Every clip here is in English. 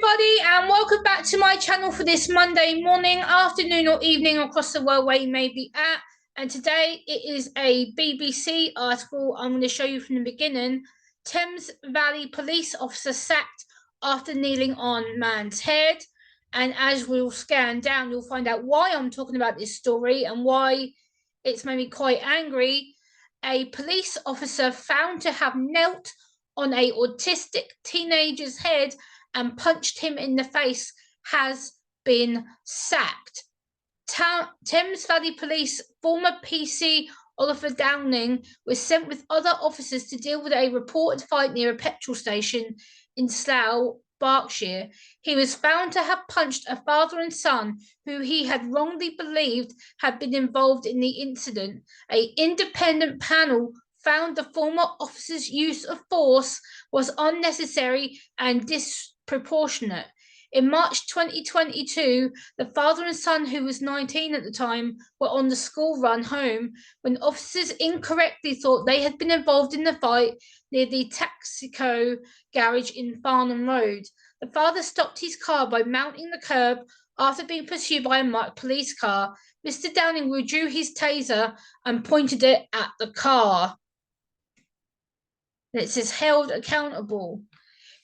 everybody, and welcome back to my channel for this Monday morning, afternoon or evening across the world where you may be at. And today it is a BBC article. I'm going to show you from the beginning. Thames Valley police officer sacked after kneeling on man's head. And as we'll scan down, you'll find out why I'm talking about this story and why it's made me quite angry. A police officer found to have knelt on a autistic teenager's head and punched him in the face has been sacked. Thames Valley Police former PC Oliver Downing was sent with other officers to deal with a reported fight near a petrol station in Slough, Berkshire. He was found to have punched a father and son who he had wrongly believed had been involved in the incident. An independent panel found the former officer's use of force was unnecessary and disproportionate. In March 2022, the father and son, who was 19 at the time, were on the school run home when officers incorrectly thought they had been involved in the fight near the Taxico garage in Farnham Road. The father stopped his car by mounting the curb after being pursued by a marked police car. Mr. Downing withdrew his taser and pointed it at the car. It says held accountable.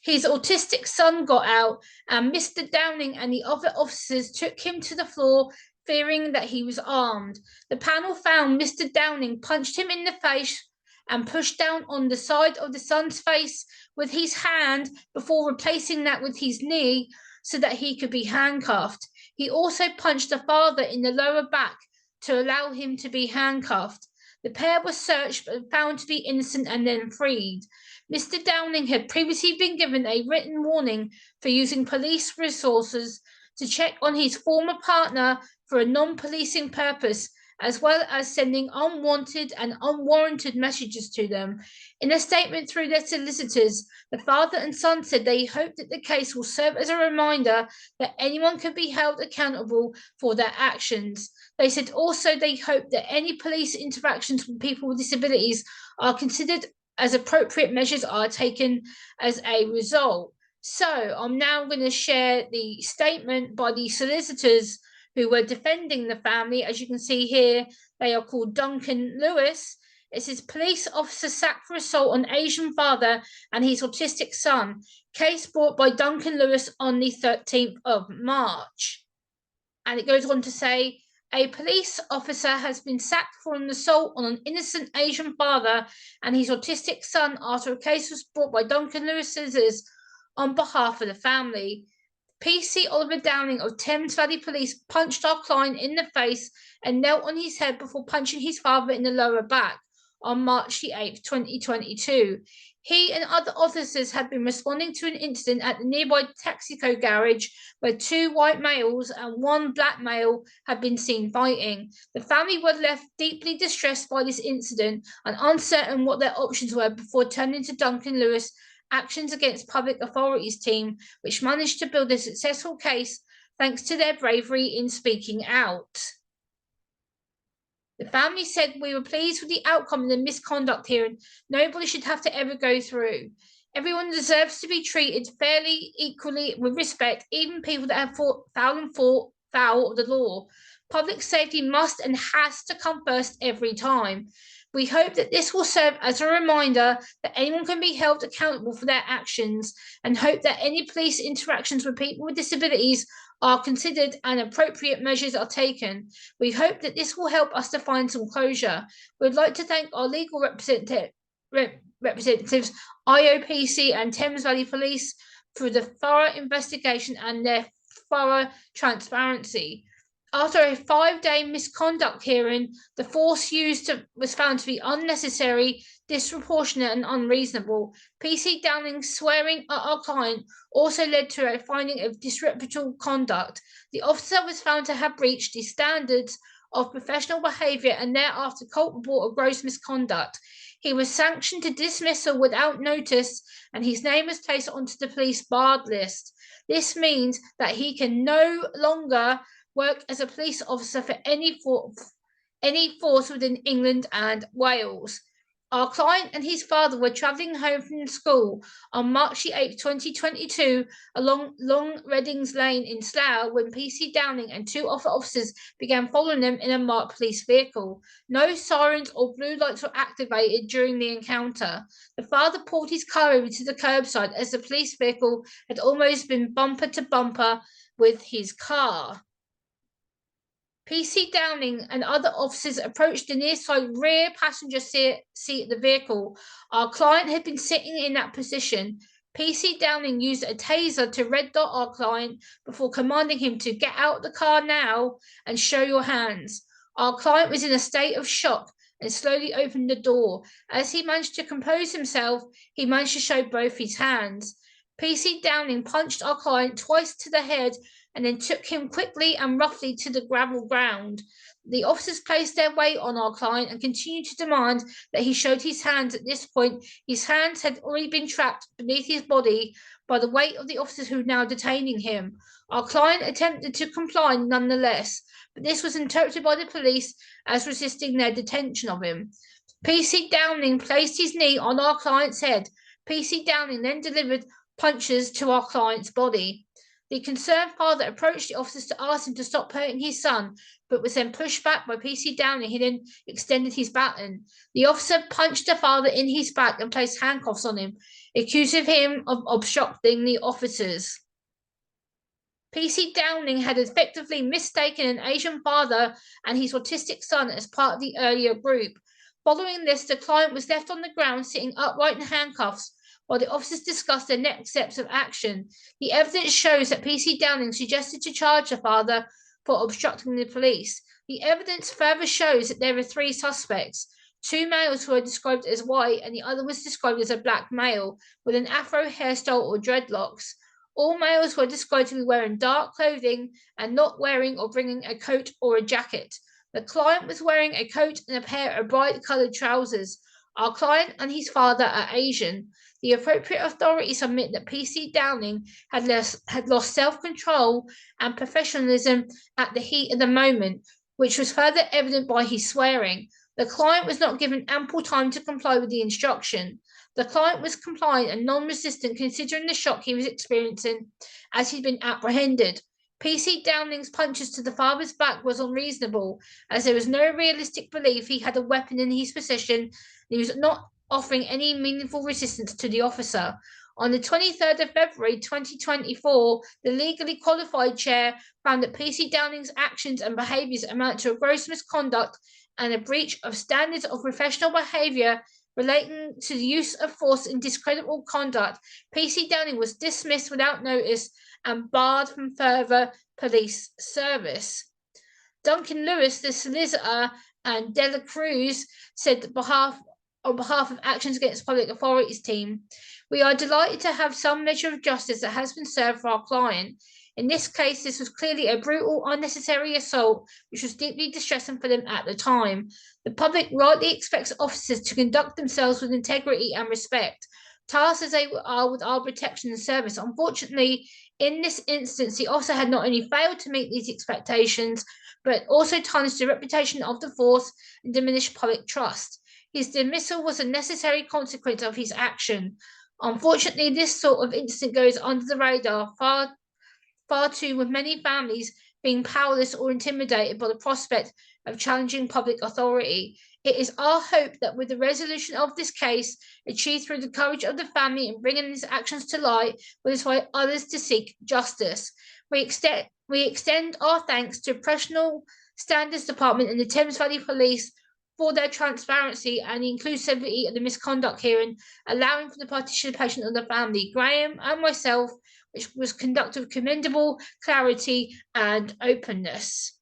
His autistic son got out, and Mr. Downing and the other officers took him to the floor, fearing that he was armed. The panel found Mr. Downing punched him in the face and pushed down on the side of the son's face with his hand before replacing that with his knee so that he could be handcuffed. He also punched the father in the lower back to allow him to be handcuffed. The pair were searched but found to be innocent and then freed. Mr. Downing had previously been given a written warning for using police resources to check on his former partner for a non-policing purpose, as well as sending unwanted and unwarranted messages to them. In a statement through their solicitors, the father and son said they hope that the case will serve as a reminder that anyone can be held accountable for their actions. They said also they hope that any police interactions with people with disabilities are considered as appropriate measures are taken as a result. So I'm now going to share the statement by the solicitors who were defending the family. As you can see here, they are called Duncan Lewis. It says police officer sacked for assault on Asian father and his autistic son. Case brought by Duncan Lewis on the 13th of March. And it goes on to say, a police officer has been sacked for an assault on an innocent Asian father and his autistic son after a case was brought by Duncan Lewis Scissors on behalf of the family. PC Oliver Downing of Thames Valley Police punched our client in the face and knelt on his head before punching his father in the lower back on March the 8th, 2022. He and other officers had been responding to an incident at the nearby Taxico garage where two white males and one black male had been seen fighting. The family were left deeply distressed by this incident and uncertain what their options were before turning to Duncan Lewis Actions Against Public Authorities team, which managed to build a successful case thanks to their bravery in speaking out. The family said, we were pleased with the outcome of the misconduct hearing. Nobody should have to ever go through. Everyone deserves to be treated fairly, equally, with respect, even people that have fallen foul of the law. Public safety must and has to come first every time. We hope that this will serve as a reminder that anyone can be held accountable for their actions, and hope that any police interactions with people with disabilities are considered and appropriate measures are taken. We hope that this will help us to find some closure. We'd like to thank our legal representatives, IOPC and Thames Valley Police, for the thorough investigation and their thorough transparency. After a 5-day misconduct hearing, the force used was found to be unnecessary, disproportionate and unreasonable. PC Downing's swearing at our client also led to a finding of disreputable conduct. The officer was found to have breached the standards of professional behaviour and thereafter culpable of gross misconduct. He was sanctioned to dismissal without notice, and his name was placed onto the police barred list. This means that he can no longer work as a police officer for any force within England and Wales. Our client and his father were travelling home from school on March 8, 2022, along Long Reddings Lane in Slough when PC Downing and two other officers began following them in a marked police vehicle. No sirens or blue lights were activated during the encounter. The father pulled his car over to the curbside as the police vehicle had almost been bumper to bumper with his car. PC Downing and other officers approached the near-side rear passenger seat of the vehicle. Our client had been sitting in that position. PC Downing used a taser to red dot our client before commanding him to get out of the car now and show your hands. Our client was in a state of shock and slowly opened the door. As he managed to compose himself, he managed to show both his hands. PC Downing punched our client twice to the head and then took him quickly and roughly to the gravel ground. The officers placed their weight on our client and continued to demand that he showed his hands. At this point, his hands had already been trapped beneath his body by the weight of the officers who were now detaining him. Our client attempted to comply nonetheless, but this was interpreted by the police as resisting their detention of him. PC Downing placed his knee on our client's head. PC Downing then delivered punches to our client's body. The concerned father approached the officers to ask him to stop hurting his son, but was then pushed back by PC Downing, who then extended his baton. The officer punched the father in his back and placed handcuffs on him, accusing him of obstructing the officers. PC Downing had effectively mistaken an Asian father and his autistic son as part of the earlier group. Following this, the client was left on the ground sitting upright in handcuffs, while the officers discussed their next steps of action. The evidence shows that PC Downing suggested to charge the father for obstructing the police. The evidence further shows that there are three suspects. Two males who are described as white and the other was described as a black male with an afro hairstyle or dreadlocks. All males were described to be wearing dark clothing and not wearing or bringing a coat or a jacket. The client was wearing a coat and a pair of bright coloured trousers. Our client and his father are Asian. The appropriate authorities admit that PC Downing had lost self-control and professionalism at the heat of the moment, which was further evident by his swearing. The client was not given ample time to comply with the instruction. The client was compliant and non-resistant considering the shock he was experiencing as he'd been apprehended. PC Downing's punches to the father's back was unreasonable, as there was no realistic belief he had a weapon in his possession and he was not offering any meaningful resistance to the officer. On the 23rd of February 2024, the legally qualified chair found that PC Downing's actions and behaviours amount to a gross misconduct and a breach of standards of professional behaviour relating to the use of force in discreditable conduct. PC Downing was dismissed without notice and barred from further police service. Duncan Lewis, the solicitor, and Dela Cruz said on behalf of Actions Against Public Authorities team, "We are delighted to have some measure of justice that has been served for our client. In this case, this was clearly a brutal, unnecessary assault, which was deeply distressing for them at the time. The public rightly expects officers to conduct themselves with integrity and respect, tasked as they are with our protection and service. Unfortunately, in this instance, the officer had not only failed to meet these expectations, but also tarnished the reputation of the force and diminished public trust. His dismissal was a necessary consequence of his action. Unfortunately, this sort of incident goes under the radar far too, with many families being powerless or intimidated by the prospect of challenging public authority. It is our hope that with the resolution of this case, achieved through the courage of the family in bringing these actions to light, will inspire others to seek justice. We extend our thanks to Professional Standards Department and the Thames Valley Police for their transparency and the inclusivity of the misconduct hearing, allowing for the participation of the family, Graham and myself, which was conducted with commendable clarity and openness.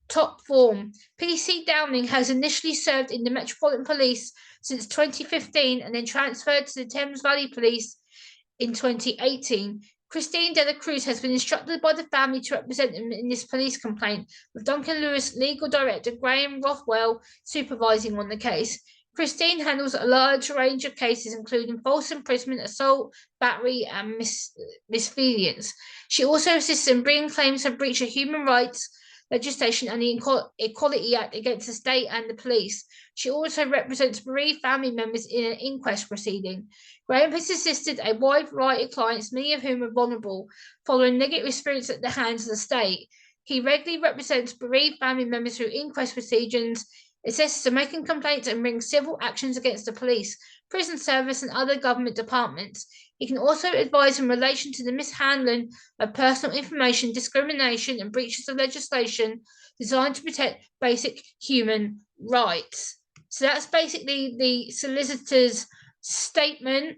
Top form. PC Downing has initially served in the Metropolitan Police since 2015 and then transferred to the Thames Valley Police in 2018. Christine De La Cruz has been instructed by the family to represent them in this police complaint, with Duncan Lewis, legal director Graham Rothwell, supervising on the case. Christine handles a large range of cases, including false imprisonment, assault, battery, and misfeasance. She also assists in bringing claims of breach of human rights legislation and the Equality Act against the state and the police. She also represents bereaved family members in an inquest proceeding. Graham has assisted a wide variety of clients, many of whom are vulnerable, following negative experience at the hands of the state. He regularly represents bereaved family members through inquest proceedings, assists in making complaints and brings civil actions against the police, prison service, and other government departments. He can also advise in relation to the mishandling of personal information, discrimination, and breaches of legislation designed to protect basic human rights. So that's basically the solicitor's statement.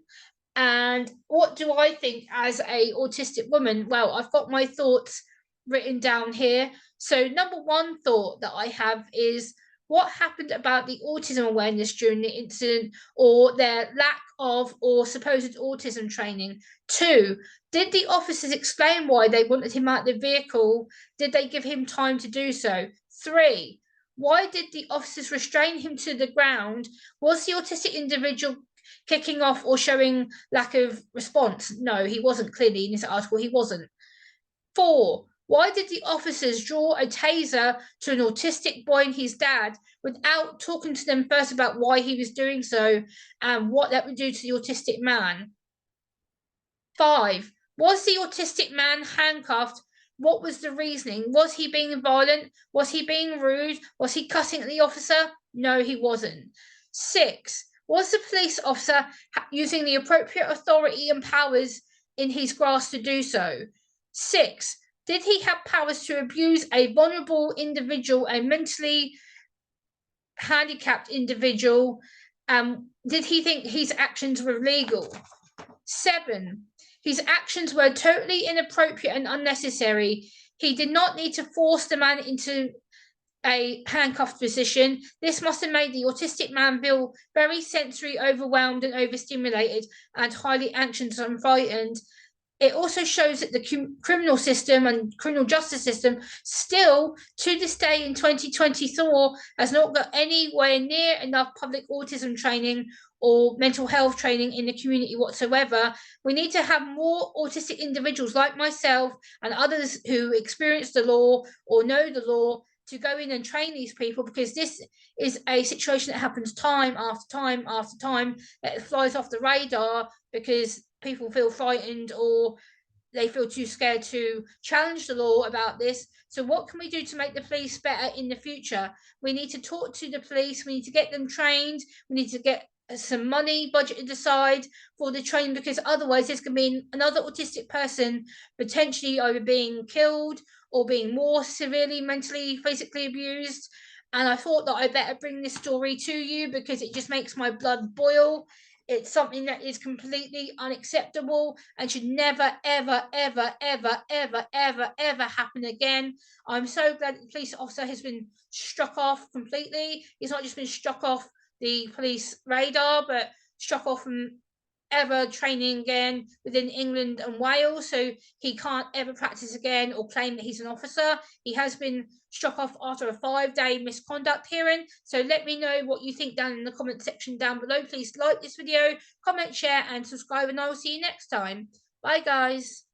And what do I think as a autistic woman? Well, I've got my thoughts written down here. So number one thought that I have is, what happened about the autism awareness during the incident, or their lack of or supposed autism training? 2, did the officers explain why they wanted him out of the vehicle? Did they give him time to do so? 3, why did the officers restrain him to the ground? Was the autistic individual kicking off or showing lack of response? No, he wasn't. Clearly in this article, he wasn't. 4, why did the officers draw a taser to an autistic boy and his dad without talking to them first about why he was doing so and what that would do to the autistic man? 5, was the autistic man handcuffed? What was the reasoning? Was he being violent? Was he being rude? Was he cussing at the officer? No, he wasn't. 6, was the police officer using the appropriate authority and powers in his grasp to do so? 6, did he have powers to abuse a vulnerable individual, a mentally handicapped individual? Did he think his actions were legal? 7, his actions were totally inappropriate and unnecessary. He did not need to force the man into a handcuffed position. This must have made the autistic man feel very sensory overwhelmed and overstimulated and highly anxious and frightened. It also shows that the criminal system and criminal justice system still, to this day in 2024, has not got anywhere near enough public autism training or mental health training in the community whatsoever. We need to have more autistic individuals like myself and others who experience the law or know the law to go in and train these people, because this is a situation that happens time after time after time, that flies off the radar because people feel frightened or they feel too scared to challenge the law about this. So what can we do to make the police better in the future? We need to talk to the police. We need to get them trained. We need to get some money budgeted aside for the training, because otherwise there's going to be another autistic person potentially either being killed or being more severely mentally, physically abused. And I thought that I better bring this story to you because it just makes my blood boil. It's something that is completely unacceptable and should never, ever, ever, ever, ever, ever, ever happen again. I'm so glad the police officer has been struck off completely. He's not just been struck off the police radar, but struck off from ever training again within England and Wales, so he can't ever practice again or claim that he's an officer. He has been struck off after a 5-day misconduct hearing. So let me know what you think down in the comment section down below. Please like this video, comment, share, and subscribe, and I will see you next time. Bye, guys.